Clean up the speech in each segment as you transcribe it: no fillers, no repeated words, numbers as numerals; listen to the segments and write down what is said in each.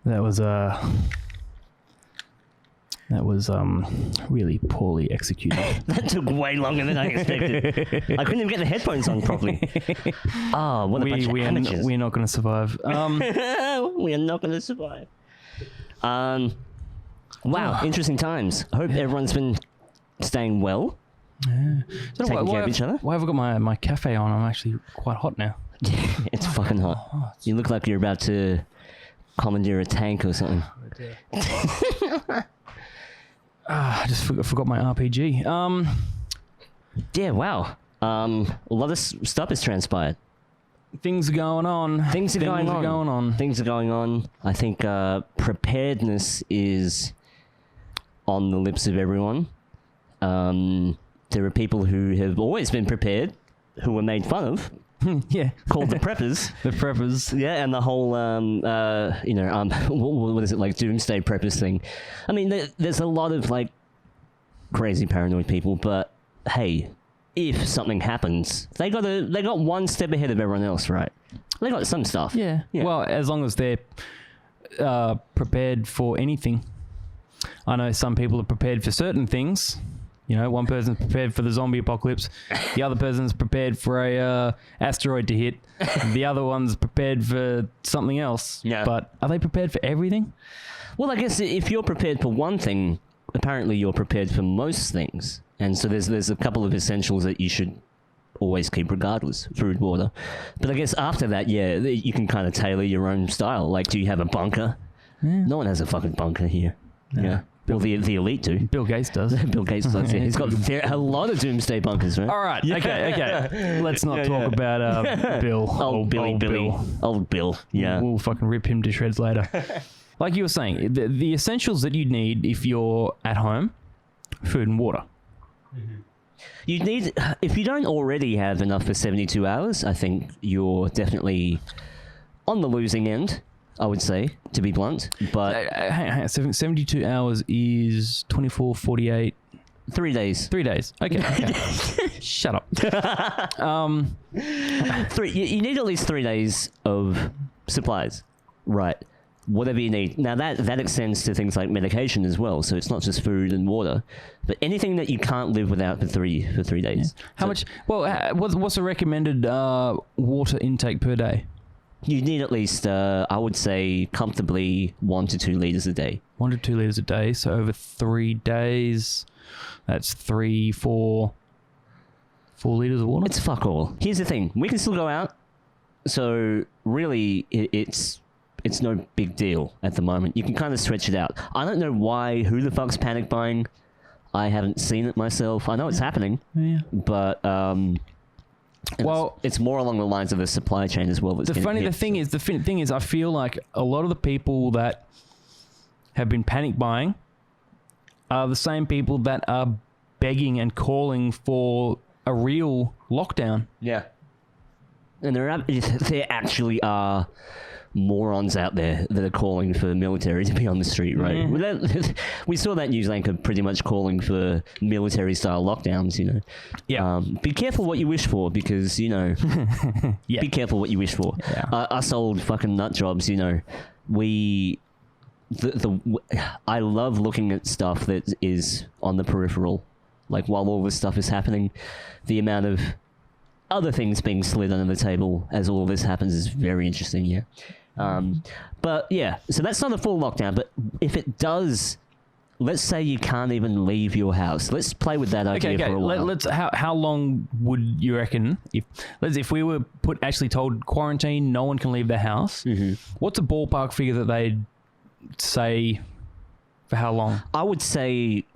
That was really poorly executed. That took way longer than I expected. I couldn't even get the headphones on properly. Oh, what a bunch of amateurs. We're not going to survive. We are not going to survive. Wow, interesting times. I hope everyone's been staying well. Yeah. Taking care of each other. Why have I got my cafe on? I'm actually quite hot now. It's fucking hot. You look like you're about to commandeer a tank or something. I just forgot my RPG. Yeah, wow. A lot of stuff has transpired. Things are going on. Things are going on. I think preparedness is on the lips of everyone. There are people who have always been prepared, who were made fun of. Yeah. Called the preppers. The preppers. Yeah, and the whole, what is it, like, doomsday preppers thing. I mean, there's a lot of, like, crazy paranoid people, but, hey, if something happens, they got one step ahead of everyone else, right? They got some stuff. Yeah. Well, as long as they're prepared for anything. I know some people are prepared for certain things. You know, one person's prepared for the zombie apocalypse. The other person's prepared for a asteroid to hit. The other one's prepared for something else. Yeah. But are they prepared for everything? Well, I guess if you're prepared for one thing, apparently you're prepared for most things. And so there's a couple of essentials that you should always keep regardless. Food, water. But I guess after that, yeah, you can kind of tailor your own style. Like, do you have a bunker? Yeah. No one has a fucking bunker here. No. Yeah. Well, the elite do. Bill Gates does. Bill Gates does, yeah. He's got a lot of doomsday bunkers, right? All right. Yeah. Okay. Let's not talk about Bill. Old Bill. Yeah. We'll fucking rip him to shreds later. Like you were saying, the essentials that you'd need if you're at home, food and water. Mm-hmm. You need, if you don't already have enough for 72 hours, I think you're definitely on the losing end. I would say, to be blunt, but... Hang on, 72 hours is 24, 48... 3 days. 3 days. Okay. Shut up. You need at least 3 days of supplies. Right. Whatever you need. Now, that extends to things like medication as well, so it's not just food and water, but anything that you can't live without for 3 days. Yeah. How much... Well, what's a recommended water intake per day? You need at least, I would say, comfortably 1 to 2 liters a day. 1 to 2 liters a day. So over 3 days, that's 4 liters of water. It's fuck all. Here's the thing: we can still go out. So really, it's no big deal at the moment. You can kind of stretch it out. I don't know who the fuck's panic buying. I haven't seen it myself. I know it's happening. Yeah. But well, it's more along the lines of the supply chain as well. The thing is, I feel like a lot of the people that have been panic buying are the same people that are begging and calling for a real lockdown. Yeah. And there actually are morons out there that are calling for the military to be on the street, right? Yeah. We saw that news anchor pretty much calling for military-style lockdowns, you know. Yeah. Be careful what you wish for, because, you know, yeah. Be careful what you wish for. Yeah. Us old fucking nut jobs, you know, I love looking at stuff that is on the peripheral. Like, while all this stuff is happening, the amount of other things being slid under the table as all this happens is very interesting, yeah. But yeah, so that's not a full lockdown, but if it does, let's say you can't even leave your house. Let's play with that idea for a while. How long would you reckon if we were actually told quarantine, no one can leave their house? Mm-hmm. What's a ballpark figure that they'd say for how long? I would say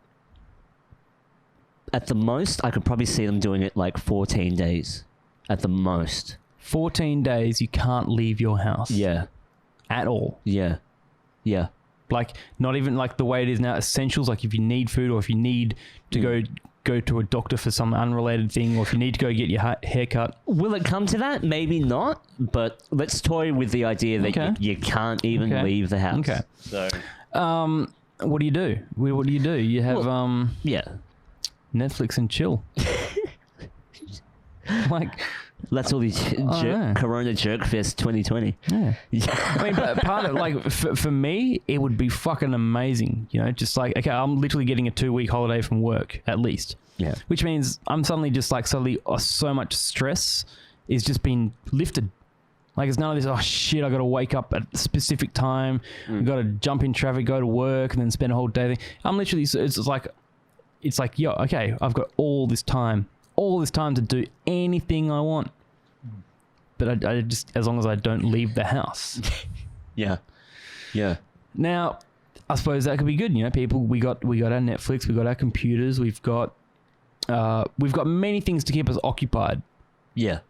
at the most, I could probably see them doing it like 14 days at the most. 14 days you can't leave your house. Yeah. At all. Yeah. Yeah. Like, not even like the way it is now, essentials, like if you need food or if you need to go to a doctor for some unrelated thing, or if you need to go get your hair cut. Will it come to that? Maybe not, but let's toy with the idea that you can't even leave the house. Okay. So, what do you do? What do you do? You have, yeah. Netflix and chill. Like... That's all these Corona Jerk Fest 2020. Yeah. I mean, but part of like for me, it would be fucking amazing. You know, just like okay, I'm literally getting a 2-week holiday from work at least. Yeah. Which means I'm suddenly just like so much stress is just being lifted. Like it's none of this. Oh shit! I got to wake up at a specific time. I got to jump in traffic, go to work, and then spend a whole day there. I'm literally. It's like yo, okay, I've got all this time to do anything I want. But I just, as long as I don't leave the house. Yeah. Now, I suppose that could be good. You know, people, we got our Netflix, we got our computers, we've got many things to keep us occupied. Yeah.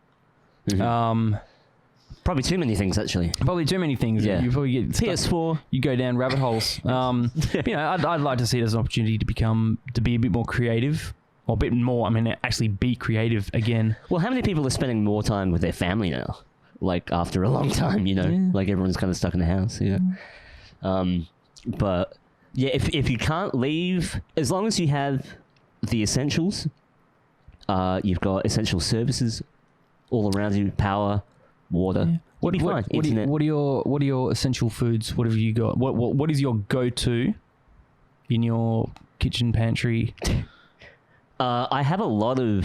Mm-hmm. Probably too many things, actually. Probably too many things. Yeah. You probably get PS4. You go down rabbit holes. You know, I'd like to see it as an opportunity to be a bit more creative. Or a bit more, I mean, actually be creative again. Well, how many people are spending more time with their family now? Like, after a long time, you know? Yeah. Like, everyone's kind of stuck in the house, you know? But, yeah, if you can't leave, as long as you have the essentials, you've got essential services all around you, power, water. Yeah. What are your essential foods? What have you got? What is your go-to in your kitchen pantry? I have a lot of,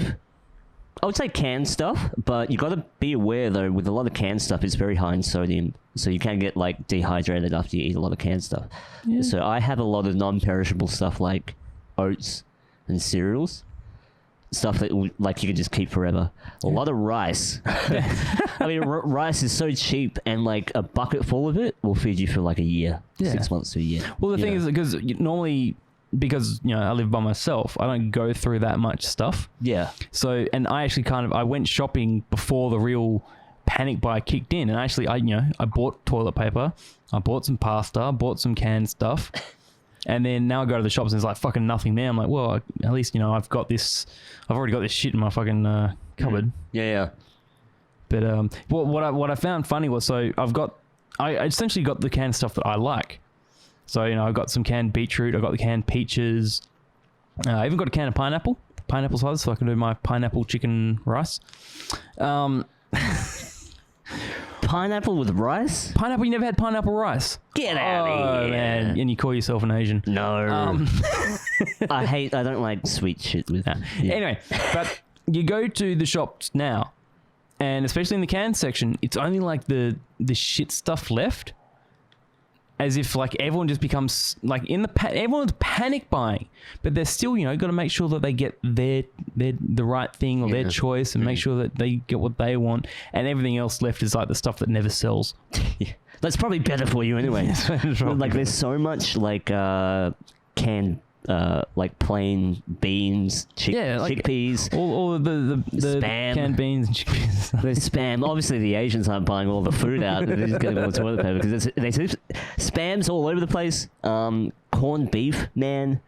I would say canned stuff, but you got to be aware though, with a lot of canned stuff, it's very high in sodium, so you can get like dehydrated after you eat a lot of canned stuff. Yeah. So I have a lot of non-perishable stuff like oats and cereals, stuff that like you can just keep forever. A lot of rice. I mean, rice is so cheap, and like a bucket full of it will feed you for like a year, 6 months to a year. Well, the thing is, because normally, because you know I live by myself, I don't go through that much stuff. Yeah. So, and I actually I went shopping before the real panic buy kicked in, and actually I bought toilet paper, I bought some pasta, I bought some canned stuff, and then now I go to the shops and there's like fucking nothing there. I'm like, well, at least I've already got this shit in my fucking cupboard. Yeah. But what I found funny was, so I essentially got the canned stuff that I like. So, I got some canned beetroot, I got the canned peaches, I even got a can of pineapple size, so I can do my pineapple chicken rice. Pineapple with rice? Pineapple, you never had pineapple rice? Get out of here. Man. And you call yourself an Asian. No. I don't like sweet shit with that. Yeah. Anyway, but you go to the shops now, and especially in the canned section, it's only like the shit stuff left. As if like everyone just becomes like everyone's panic buying, but they're still got to make sure that they get the right thing or their choice, and make sure that they get what they want, and everything else left is like the stuff that never sells. Yeah. That's probably better for you anyway. Like there's so much like canned like plain beans, chickpeas, all the spam, canned beans and chickpeas. There's spam. Obviously, the Asians aren't buying all the food out; they're just getting all the toilet paper because spam's all over the place. Corned beef, man.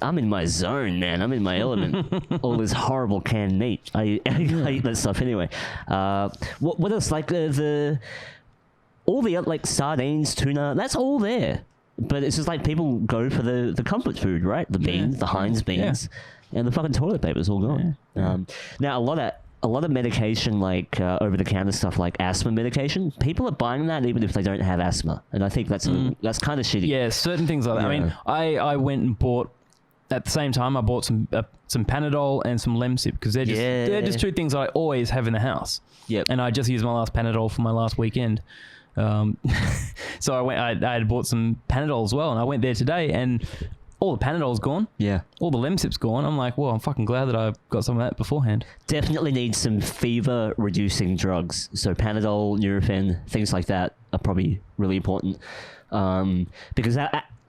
I'm in my zone, man. I'm in my element. All this horrible canned meat. I eat that stuff anyway. What else? Like all the like sardines, tuna. That's all there. But it's just like people go for the comfort food, right? The beans, the Heinz beans, and the fucking toilet paper's all gone. Yeah. Now a lot of medication, like over the counter stuff, like asthma medication, people are buying that even if they don't have asthma, and I think that's kind of shitty. Yeah, certain things like that. I mean, I went and bought at the same time. I bought some Panadol and some Lemsip because they're just two things I always have in the house. Yep. And I just used my last Panadol for my last weekend. So I had bought some Panadol as well, and I went there today, and all the Panadol's gone. Yeah. All the Lemsip's gone. I'm like, well, I'm fucking glad that I got some of that beforehand. Definitely need some fever-reducing drugs. So Panadol, Nurofen, things like that are probably really important. Because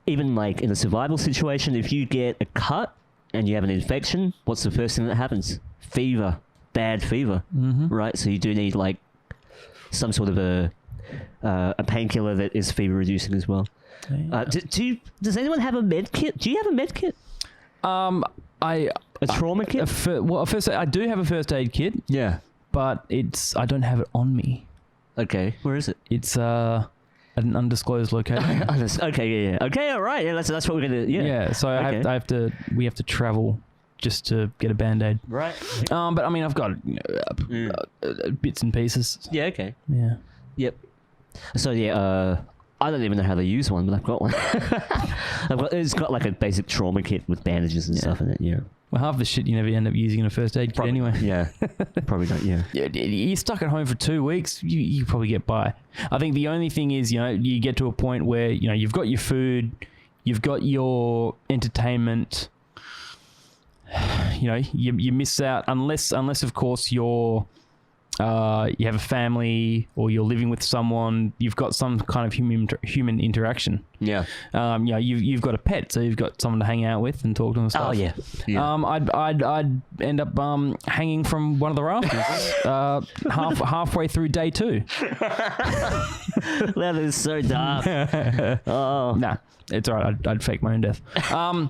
even like in a survival situation, if you get a cut and you have an infection, what's the first thing that happens? Fever. Bad fever. Mm-hmm. Right? So you do need like some sort of a painkiller that is fever reducing as well. Does anyone have a med kit? Do you have a med kit? A trauma kit? First I do have a first aid kit. Yeah, but I don't have it on me. Okay, where is it? It's at an undisclosed location. Okay, yeah. Okay, all right. Yeah, that's what we're gonna. Yeah. Yeah. So we have to travel just to get a Band-Aid. Right. But I mean, I've got bits and pieces. Yeah, okay. Yeah. Yep. So, I don't even know how to use one, but I've got one. It's got like a basic trauma kit with bandages and stuff in it, yeah. Well, half the shit you never end up using in a first aid kit anyway. Yeah. Probably don't, yeah. You're stuck at home for 2 weeks, you probably get by. I think the only thing is, you get to a point where, you've got your food, you've got your entertainment, you miss out unless of course you have a family or you're living with someone, you've got some kind of human interaction. Yeah. You've got a pet, so you've got someone to hang out with and talk to and stuff. Oh yeah. I'd end up hanging from one of the rafters halfway through day 2. That is so dark. Oh. Nah, it's alright. I'd fake my own death. I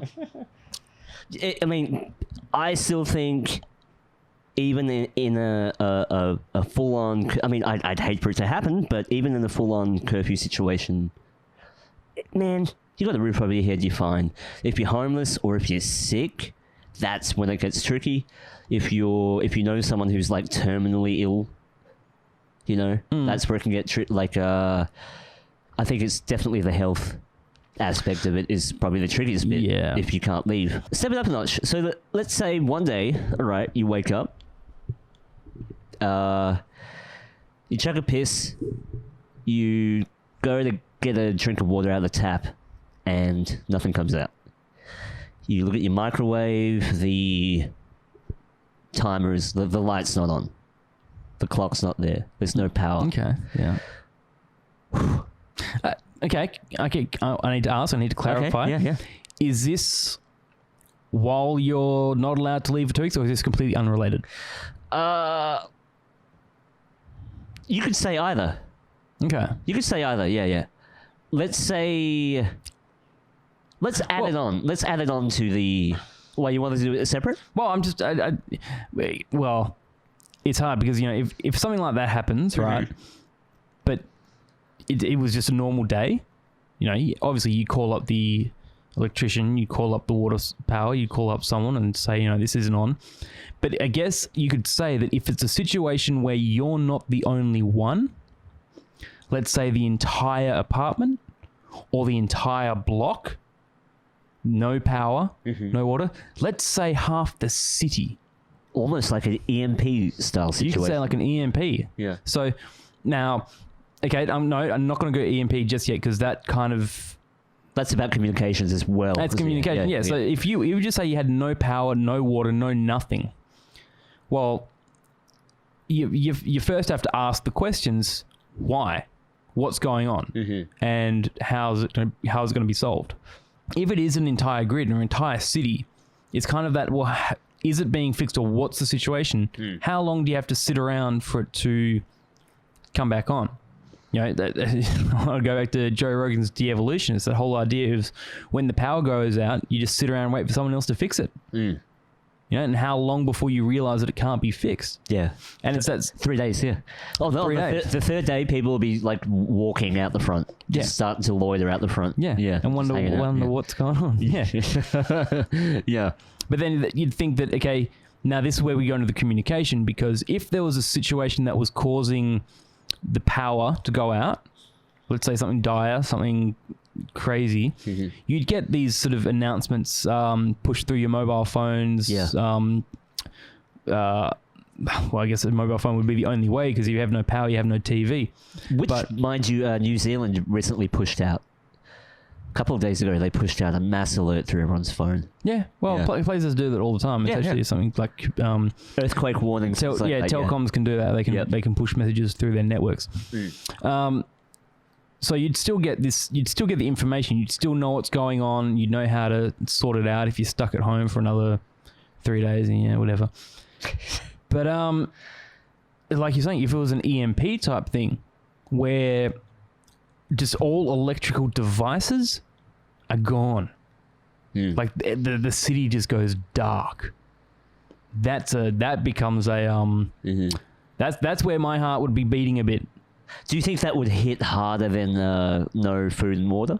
mean, I still think even in a full-on... I mean, I'd hate for it to happen, but even in a full-on curfew situation, man, you got a roof over your head, you're fine. If you're homeless or if you're sick, that's when it gets tricky. If you know someone who's like terminally ill, that's where it can get I think it's definitely the health aspect of it is probably the trickiest bit. Yeah. If you can't leave, step it up a notch. So let's say one day, all right, you wake up, you chuck a piss, you go to get a drink of water out of the tap, and nothing comes out. You look at your microwave, the timer is the light's not on, the clock's not there. There's no power. Okay. Yeah. Okay. I need to ask. I need to clarify. Okay. Yeah. Is this while you're not allowed to leave for 2 weeks, or is this completely unrelated? You could say either. Okay. You could say either. Yeah. Let's add it on. Let's add it on to the... Why, you want to do it separate? Well, I'm just... well, it's hard because, if something like that happens, right, but it was just a normal day, obviously you call up the electrician, you call up the water power, you call up someone and say, this isn't on. But I guess you could say that if it's a situation where you're not the only one, let's say the entire apartment or the entire block, no power, no water, let's say half the city. Almost like an EMP style situation. You could say like an EMP. Yeah. So now, okay, no, I'm not going to go EMP just yet because that kind of... That's about communications as well. That's communication, yeah. So if you just say you had no power, no water, no nothing, well, you first have to ask the questions, why? What's going on? And how's it going to be solved? If it is an entire grid or an entire city, it's kind of that, well, is it being fixed or what's the situation? How long do you have to sit around for it to come back on? I'll go back to Joe Rogan's de-evolution. It's that whole idea of when the power goes out, you just sit around and wait for someone else to fix it. And how long before you realize that it can't be fixed? Yeah. And it's that 3 days, yeah. Oh, no, 3 days. The third day, people will be like walking out the front. Just starting to loiter out the front. Yeah. And wonder what's going on. Yeah. Yeah. But then you'd think that, okay, now this is where we go into the communication, because if there was a situation that was causing the power to go out, let's say something dire, something crazy, you'd get these sort of announcements pushed through your mobile phones. Well, I guess a mobile phone would be the only way, because if you have no power, you have no TV. Mind you, New Zealand recently pushed out. A couple of days ago, they pushed out a mass alert through everyone's phone. Yeah, well, places do that all the time. It's actually something like earthquake warnings. Telecoms can do that. They can push messages through their networks. So you'd still get this. You'd still get the information. You'd still know what's going on. You'd know how to sort it out if you're stuck at home for another 3 days and whatever. But like you're saying, if it was an EMP type thing, where just all electrical devices are gone, like the city just goes dark. That becomes a that's where my heart would be beating a bit. Do you think that would hit harder than no food and water?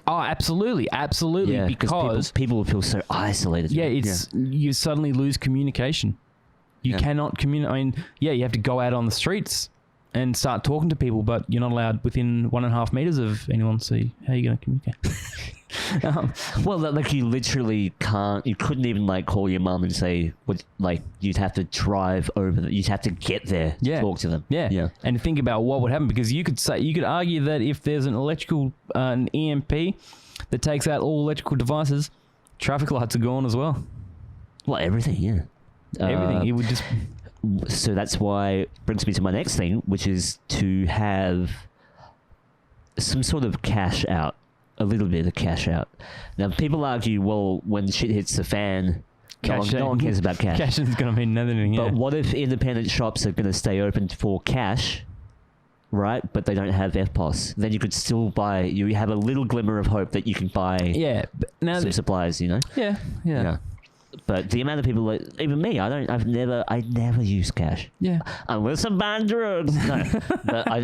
Oh, absolutely, Yeah, because people will feel so isolated. yeah, you suddenly lose communication. You cannot communicate. I mean, yeah, you have to go out on the streets and start talking to people, but you're not allowed within 1.5 meters of anyone. So how are you going to communicate? Well, like you literally can't. You couldn't even like call your mum and say, like you'd have to drive over. You'd have to get there to talk to them. Yeah, and think about what would happen, because you could argue that if there's an EMP that takes out all electrical devices, traffic lights are gone as well. Well, everything. Yeah. Everything. It would just. So that's why it brings me to my next thing, which is to have some sort of cash out, a little bit of cash out. Now, people argue, well, when shit hits the fan, no one cares about cash. Cash is going to mean nothing. But what if independent shops are going to stay open for cash, right? But they don't have FPOS. Then you could still buy. You have a little glimmer of hope that you can buy. Some supplies. You know. Yeah. But the amount of people, like, even me, I never use cash. Yeah. Unless I'm buying drugs. No, but I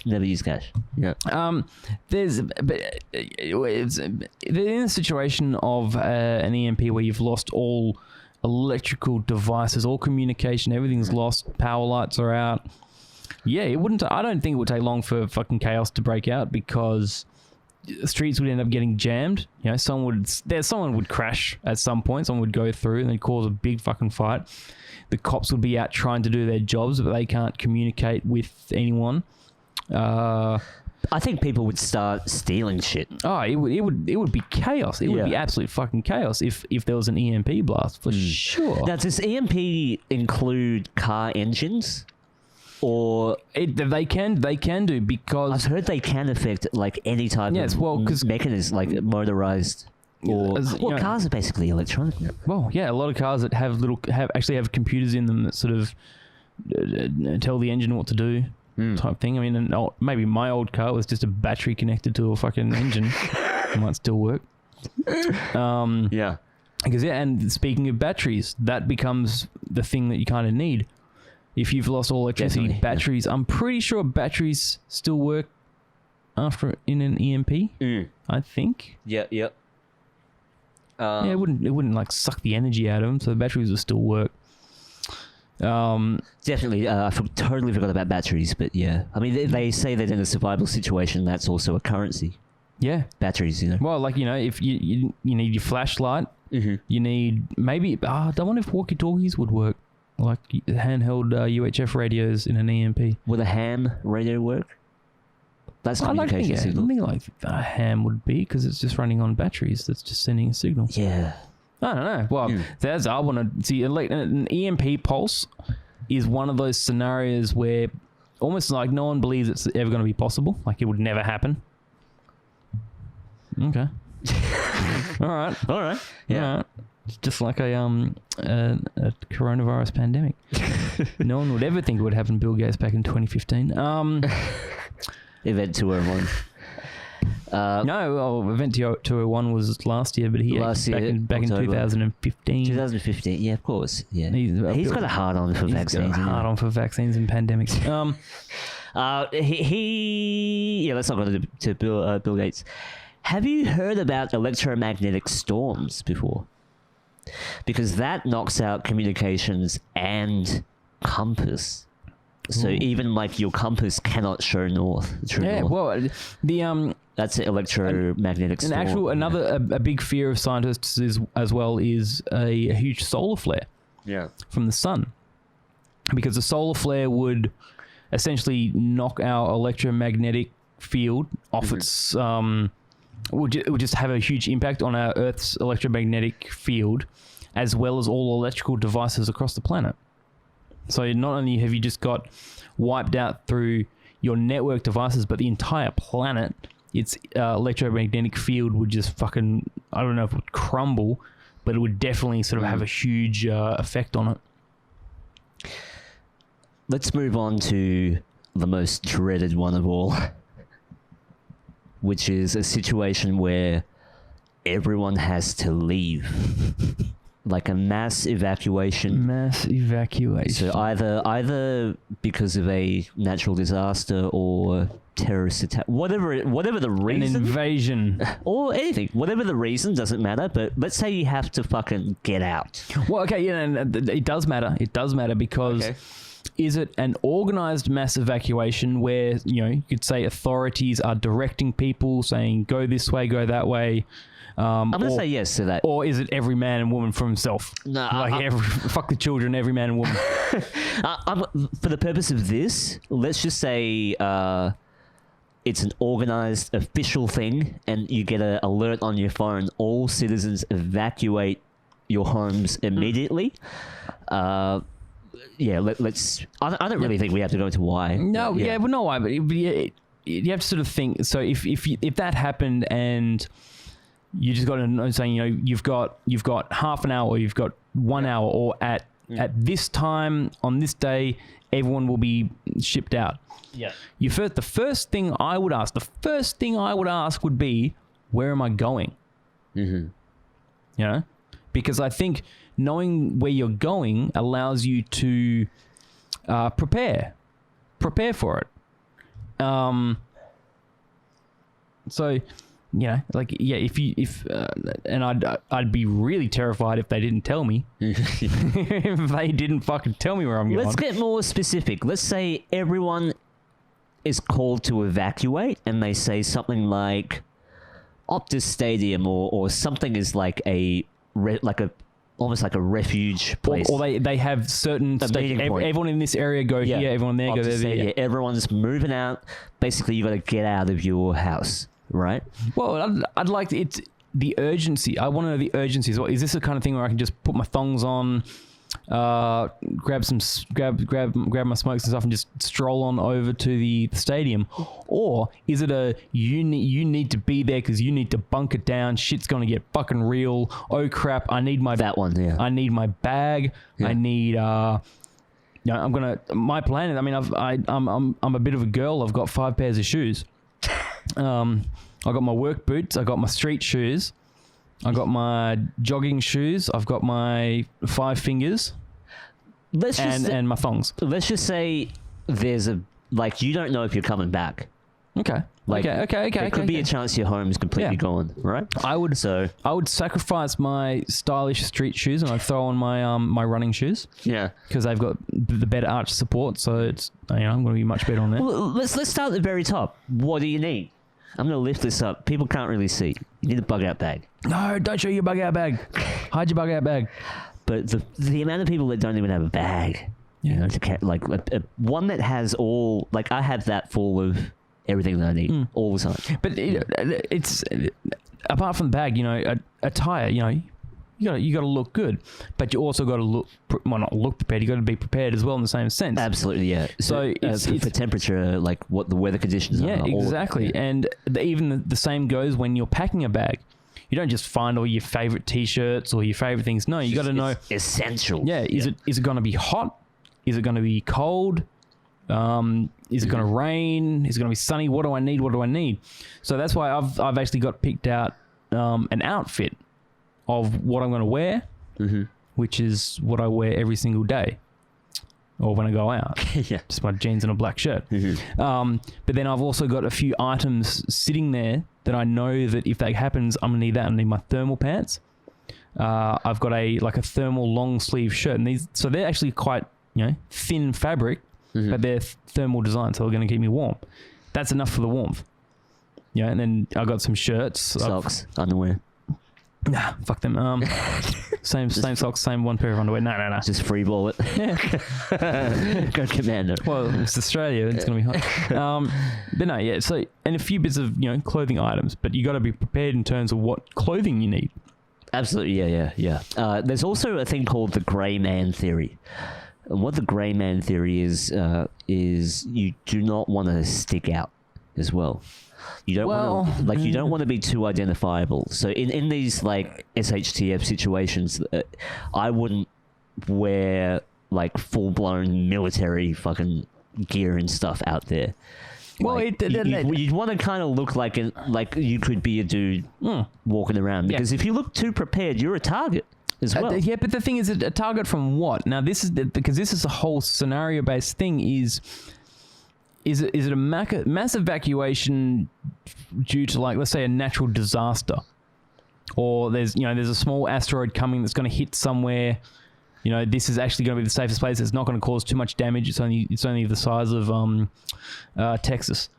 never use cash. Yeah. It's in a situation of an EMP where you've lost all electrical devices, all communication, everything's lost, power lights are out. Yeah, I don't think it would take long for fucking chaos to break out, because the streets would end up getting jammed. You know, someone would crash at some point. Someone would go through and they'd cause a big fucking fight. The cops would be out trying to do their jobs, but they can't communicate with anyone. I think people would start stealing shit. Oh, it would be chaos. It would be absolute fucking chaos if there was an EMP blast, for sure. Now, does EMP include car engines? Or they can do, because I've heard they can affect like any type of mechanism, like motorized, or cars are basically electronic now. Well, yeah, a lot of cars that actually have computers in them that sort of tell the engine what to do, type thing. I mean, maybe my old car was just a battery connected to a fucking engine. It might still work. Yeah. Because and speaking of batteries, that becomes the thing that you kind of need. If you've lost all electricity, batteries, I'm pretty sure batteries still work after in an EMP. I think. Yeah. It wouldn't like suck the energy out of them, so the batteries will still work. Definitely. I totally forgot about batteries, but yeah. I mean, they say that in a survival situation, that's also a currency. Yeah. Batteries, you know. Well, like, you know, if you need your flashlight, you need maybe. I don't wonder if walkie-talkies would work. Like handheld UHF radios in an EMP. Would a ham radio work? That's communication signal. I think like a ham would be, because it's just running on batteries. That's just sending a signal. Yeah. I don't know. Well, I want to see an EMP pulse is one of those scenarios where almost like no one believes it's ever going to be possible. Like it would never happen. Okay. All right. Yeah. All right. Just like a coronavirus pandemic. No one would ever think it would happen to Bill Gates back in 2015. Event 201. Event 201 was last year, but back in 2015. 2015, yeah, of course. Yeah, he's got a hard on for vaccines. Hard on for vaccines and pandemics. Let's not go to Bill Gates. Have you heard about electromagnetic storms before? Because that knocks out communications and compass. So even like your compass cannot show north. North. Well, that's an electromagnetic storm. A big fear of scientists is a huge solar flare. Yeah. From the sun, because a solar flare would essentially knock our electromagnetic field off its. It would just have a huge impact on our Earth's electromagnetic field, as well as all electrical devices across the planet. So not only have you just got wiped out through your network devices, but the entire planet, its electromagnetic field would just fucking, I don't know if it would crumble, but it would definitely sort of have a huge effect on it. Let's move on to the most dreaded one of all, which is a situation where everyone has to leave. like a mass evacuation. Mass evacuation. So either because of a natural disaster or terrorist attack, whatever the An reason, invasion. or anything, whatever the reason, doesn't matter. But let's say you have to fucking get out. Well, okay, yeah, and it does matter. It does matter because Okay. is it an organized mass evacuation where, you could say authorities are directing people, saying go this way, go that way? I'm gonna say yes to that. Or is it every man and woman for himself? No, Fuck the children, every man and woman. For the purpose of this, let's just say it's an organized official thing, and you get an alert on your phone. All citizens evacuate your homes immediately. Yeah, let's. I don't really think we have to go into why. No, but yeah, well, no, why? But you have to sort of think. So if that happened and you just got to know, saying you've got half an hour, or you've got 1 hour, or at this time on this day, everyone will be shipped out. Yeah. The first thing I would ask would be, where am I going? Mm-hmm. Because I think knowing where you're going allows you to prepare for it. So, and I'd be really terrified if they didn't tell me. If they didn't fucking tell me where I'm going. Let's get more specific. Let's say everyone is called to evacuate, and they say something like Optus Stadium or something is like almost like a refuge place. Or they have certain everyone in this area go here, everyone there go there. Yeah, everyone's moving out. Basically, you got to get out of your house, right? Well, I'd like it's the urgency. I want to know the urgency. So is this the kind of thing where I can just put my thongs on, grab my smokes and stuff, and just stroll on over to the stadium? Or is it you need to be there because you need to bunker down, shit's gonna get fucking real, oh crap, I need my I need my bag, I need my plan is, I mean, I'm a bit of a girl. I've got 5 pairs of shoes. I got my work boots, I got my street shoes, I got my jogging shoes, I've got my 5 fingers, and my thongs. Let's just say there's you don't know if you're coming back. Okay. Okay. There could be a chance your home's completely gone, right? I would sacrifice my stylish street shoes and I'd throw on my my running shoes. Yeah. Because they've got the better arch support, so it's I'm going to be much better on that. Well, let's start at the very top. What do you need? I'm going to lift this up. People can't really see. You need a bug-out bag. No, don't show your bug-out bag. Hide your bug-out bag. But the amount of people that don't even have a bag, to carry, one that has all, I have that full of everything that I need all the time. But it's apart from the bag, attire, you got to look good, but you also got to not look prepared. You got to be prepared as well in the same sense. Absolutely, yeah. So it's for temperature, what the weather conditions are. Yeah, exactly. And even the same goes when you're packing a bag. You don't just find all your favorite t-shirts or your favorite things. No, you got to know essential. Yeah, is it going to be hot? Is it going to be cold? Is it going to rain? Is it going to be sunny? What do I need? So that's why I've actually got picked out an outfit of what I'm going to wear, which is what I wear every single day, or when I go out. Yeah, just my jeans and a black shirt. But then I've also got a few items sitting there that I know that if that happens, I'm gonna need that. I need my thermal pants. I've got a thermal long sleeve shirt, and they're actually quite thin fabric, but they're thermal design, so they're going to keep me warm. That's enough for the warmth. And then I got some shirts, socks, underwear. Nah, fuck them. Same socks, same one pair of underwear. No. Just free ball it. Yeah. Go Commando. Well, it's Australia. It's going to be hot. But no, yeah. So, and a few bits of clothing items, but you got to be prepared in terms of what clothing you need. Absolutely, yeah. There's also a thing called the grey man theory. And what the grey man theory is you do not want to stick out as well. You don't want you don't want to be too identifiable. So in these SHTF situations, I wouldn't wear full blown military fucking gear and stuff out there. Well, you'd want to kind of look like you could be a dude walking around, because if you look too prepared, you're a target. as well. Yeah, but the thing is, a target from what? Now, because this is a whole scenario-based thing. Is it a mass evacuation due to, like, let's say, a natural disaster, or there's a small asteroid coming that's going to hit somewhere. This is actually going to be the safest place. It's not going to cause too much damage. It's only the size of Texas.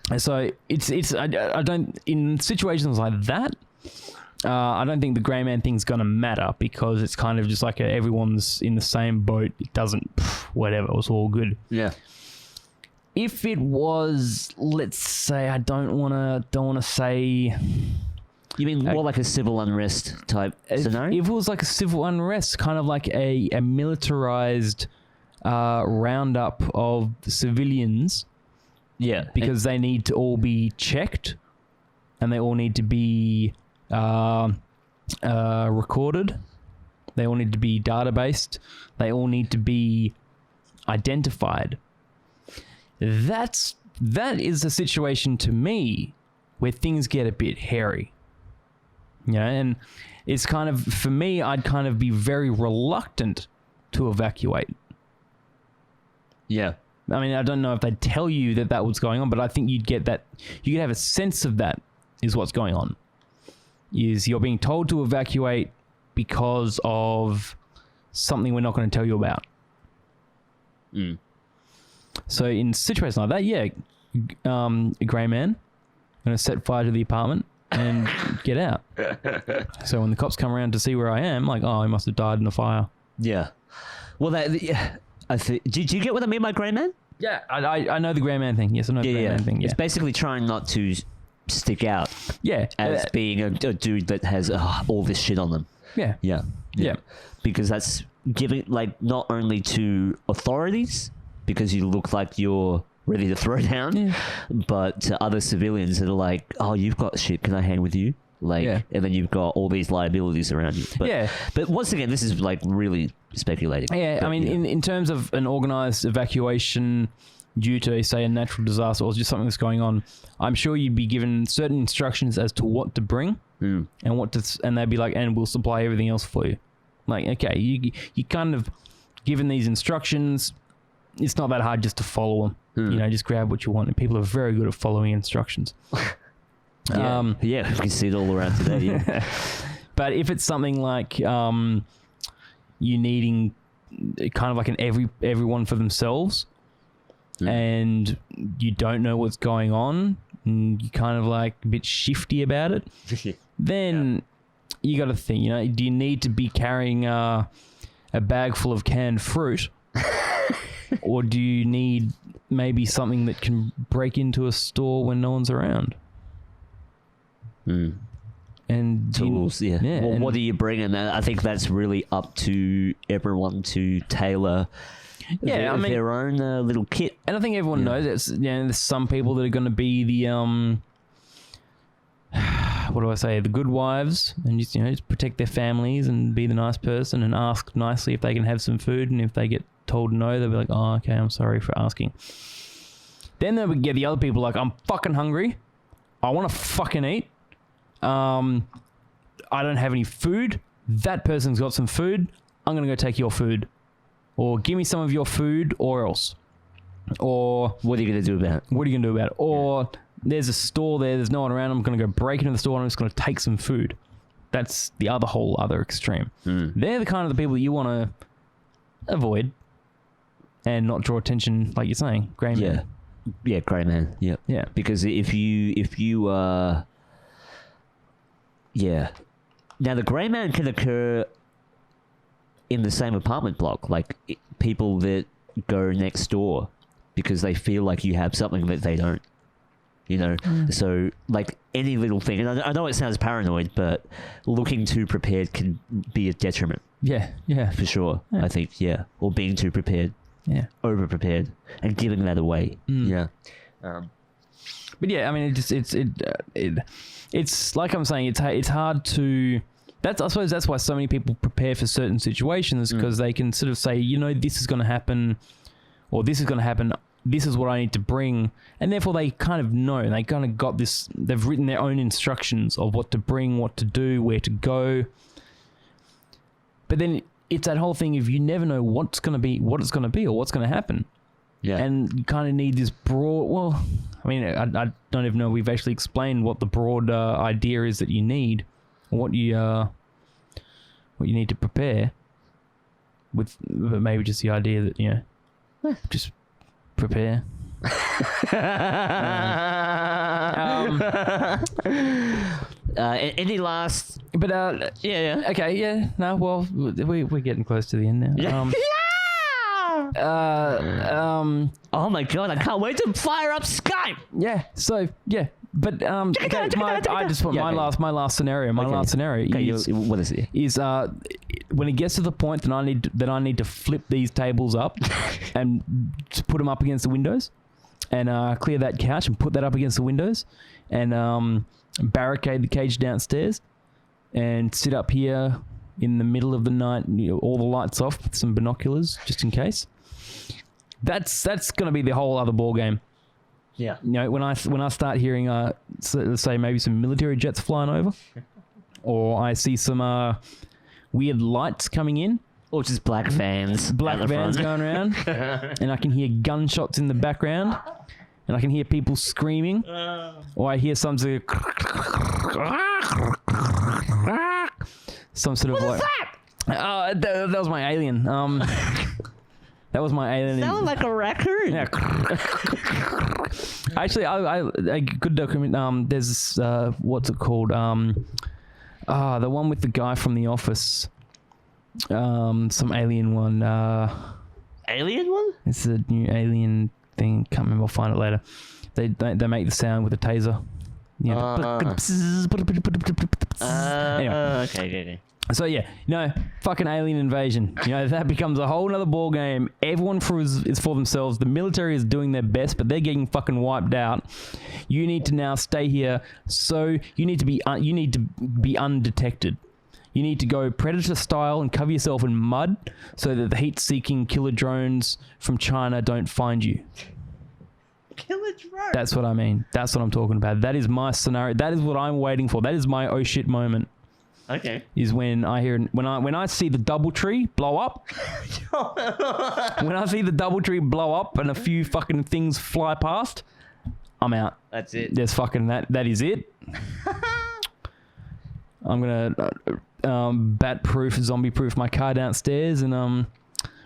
And so I don't, in situations like that, I don't think the grey man thing's going to matter, because it's kind of just like everyone's in the same boat. It doesn't, whatever, it was all good. Yeah. If it was, let's say, I don't want to say... You mean more like a civil unrest type scenario? If it was like a civil unrest, kind of like a militarized roundup of civilians. Yeah. Because they need to all be checked, and they all need to be recorded. They all need to be databased. They all need to be identified. That is a situation, to me, where things get a bit hairy. And it's kind of, for me, I'd kind of be very reluctant to evacuate. Yeah. I mean, I don't know if they'd tell you that was going on, but I think you'd get that. You could have a sense of that is what's going on. Is you're being told to evacuate because of something we're not going to tell you about. Mm. So in situations like that, yeah, a grey man going to set fire to the apartment and get out. So when the cops come around to see where I am, like, oh, I must have died in a fire. Yeah. Well, did you get what I mean by grey man? Yeah, I know the grey man thing. Yes, I know the grey man thing. Yeah. It's basically trying not to stick out. Yeah. As being a dude that has all this shit on them. Yeah. Yeah. Yeah. Because that's giving, like, not only to authorities, because you look like you're ready to throw down, but to other civilians that are like, oh, you've got shit, can I hang with you? Like, and then you've got all these liabilities around you. But once again, this is like really speculating. Yeah, but, I mean, in terms of an organised evacuation due to, say, a natural disaster or just something that's going on, I'm sure you'd be given certain instructions as to what to bring and and they'd be like, and we'll supply everything else for you. Like, okay, you kind of given these instructions. It's not that hard just to follow them. Just grab what you want. And people are very good at following instructions. Yeah, we can see it all around today. Yeah. But if it's something like you needing kind of like an everyone for themselves, and you don't know what's going on, and you're kind of like a bit shifty about it, then you got to think, do you need to be carrying a bag full of canned fruit? Or do you need maybe something that can break into a store when no one's around? And tools, well, what do you bring? And I think that's really up to everyone to tailor their own little kit. And I think everyone knows that. There's some people that are going to be the what do I say? The good wives, and just protect their families and be the nice person and ask nicely if they can have some food, and if they get told no, they'll be like, oh, okay, I'm sorry for asking. Then they would get the other people like, I'm fucking hungry. I want to fucking eat. I don't have any food. That person's got some food. I'm going to go take your food. Or give me some of your food or else. Or... What are you going to do about it? What are you going to do about it? Or there's a store there. There's no one around. I'm going to go break into the store and I'm just going to take some food. That's the other extreme. They're the kind of the people you want to avoid. And not draw attention, like you're saying, grey man. Yeah, grey man. Yeah. Yeah. Because if you now the grey man can occur in the same apartment block, like people that go next door because they feel like you have something that they don't. So like any little thing, and I know it sounds paranoid, but looking too prepared can be a detriment. Yeah, for sure. I think or being too prepared. Yeah, over prepared and giving that away. Yeah, but yeah, I mean, it's like I'm saying, it's hard to. I suppose that's why so many people prepare for certain situations, because they can sort of say, this is going to happen, or this is going to happen. This is what I need to bring, and therefore they kind of know. They kind of got this. They've written their own instructions of what to bring, what to do, where to go, But then it's that whole thing of you never know what it's going to be, or what's going to happen. Yeah. And you kind of need this broad... Well, I mean, I don't even know we've actually explained what the broad idea is that you need, or what you need to prepare with, but maybe just the idea that, just prepare. Any last... But, Yeah. okay, yeah, no, well, we're getting close to the end now. Yeah. Oh my god, I can't wait to fire up Skype. Yeah. So yeah, but okay, I just want my last scenario. My last scenario is what is it? Is when it gets to the point that I need to flip these tables up and just put them up against the windows, and clear that couch and put that up against the windows, and barricade the cage downstairs, and sit up here in the middle of the night, all the lights off with some binoculars just in case. That's going to be the whole other ball game. Yeah. When I start hearing let's say maybe some military jets flying over, or I see some weird lights coming in, or just black vans going around, and I can hear gunshots in the background, and I can hear people screaming, or I hear some sort of like, that was my alien. That was my alien. Sounded like a raccoon. Yeah. Actually, I could document. There's this, what's it called? The one with the guy from The Office. Some alien one. Alien one? It's a new alien thing. Can't remember. I'll find it later. They make the sound with a taser. Okay. So yeah, fucking alien invasion. That becomes a whole nother ball game. Everyone is for themselves. The military is doing their best, but they're getting fucking wiped out. You need to now stay here. So you need to be undetected. You need to go Predator style and cover yourself in mud so that the heat-seeking killer drones from China don't find you. Killer drone. That's what I mean. That's what I'm talking about. That is my scenario. That is what I'm waiting for. That is my oh shit moment. Okay. Is when I hear when I see the DoubleTree blow up. When I see the DoubleTree blow up and a few fucking things fly past, I'm out. That's it. There's fucking that is it. I'm gonna bat-proof, zombie-proof my car downstairs and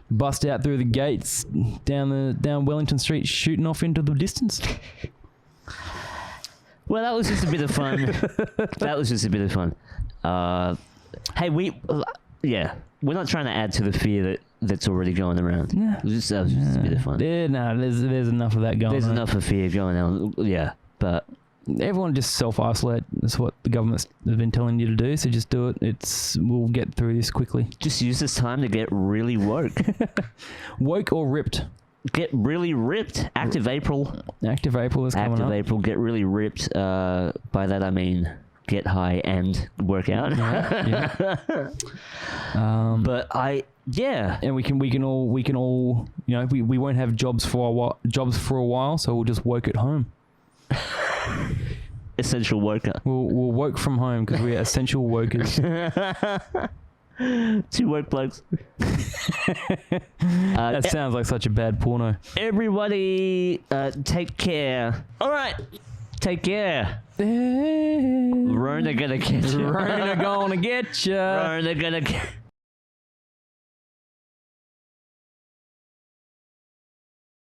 bust out through the gates down Wellington Street, shooting off into the distance. Well, that was just a bit of fun. Hey, we're not trying to add to the fear that's already going around. Yeah. That was just a bit of fun. Yeah, there's enough of that going on. There's enough of fear going on, yeah, but... Everyone just self-isolate. That's what the government has been telling you to do, so just do it. We'll get through this quickly. Just use this time to get really woke. Woke or ripped? Get really ripped. Active April is coming up. Active April, get really ripped. By that I mean get high and work out. Yeah. But and we can all we won't have jobs for a while, so we'll just work at home. Essential worker. We'll work from home because we're essential workers. 2 work plugs. That sounds like such a bad porno. Everybody, take care. All right, take care. Rona gonna get you. Rona gonna get you. Rona gonna get.